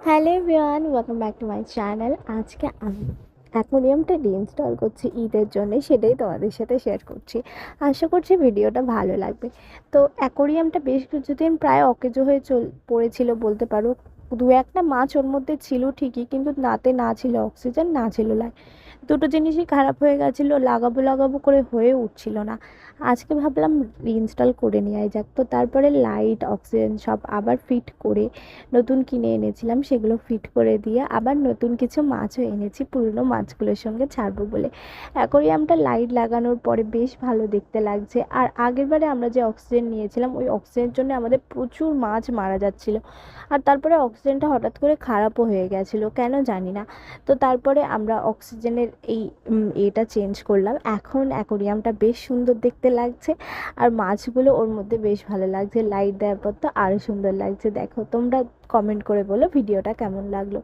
Hello everyone, welcome back to my channel. আজকে আমি অ্যাকোরিয়ামটা reinstall করছি ঈদের জন্য, সেটাই তোমাদের সাথে শেয়ার করছি। আশা করছি ভিডিওটা ভালো লাগবে। তো অ্যাকোরিয়ামটা বেশ কিছুদিন প্রায় অকেজো হয়ে পড়েছিল বলতে পারো। দু একটা মাছ ওর মধ্যে ছিল ঠিকই, কিন্তু নাতে না ছিল অক্সিজেন, না ছিল লাইট। দুটো জিনিসই খারাপ হয়ে গেছিলো, লাগাবো লাগাবো করে হয়ে উঠছিল না। আজকে ভাবলাম রিইনস্টল করে নেওয়াই যাক। তো তারপরে লাইট, অক্সিজেন সব আবার ফিট করে নতুন কিনে এনেছিলাম, সেগুলো ফিট করে দিয়ে আবার নতুন কিছু মাছও এনেছি পুরনো মাছগুলোর সঙ্গে ছাড়বো বলে। অ্যাকোরিয়ামটা লাইট লাগানোর পরে বেশ ভালো দেখতে লাগছে। আর আগেরবারে আমরা যে অক্সিজেন নিয়েছিলাম, ওই অক্সিজেনের জন্য আমাদের প্রচুর মাছ মারা যাচ্ছিলো। আর তারপরে অক্সিজেনটা হঠাৎ করে খারাপও হয়ে গেছিলো, কেন জানি না। তো তারপরে আমরা অক্সিজেনের এই এটা চেঞ্জ করলাম। এখন অ্যাকোরিয়ামটা বেশ সুন্দর দেখতে লাগছে, আর মাছগুলো ওর মধ্যে বেশ ভালো লাগছে। লাইট দেওয়ার পর তো আরও সুন্দর লাগছে। দেখো তোমরা কমেন্ট করে বলো ভিডিওটা কেমন লাগলো।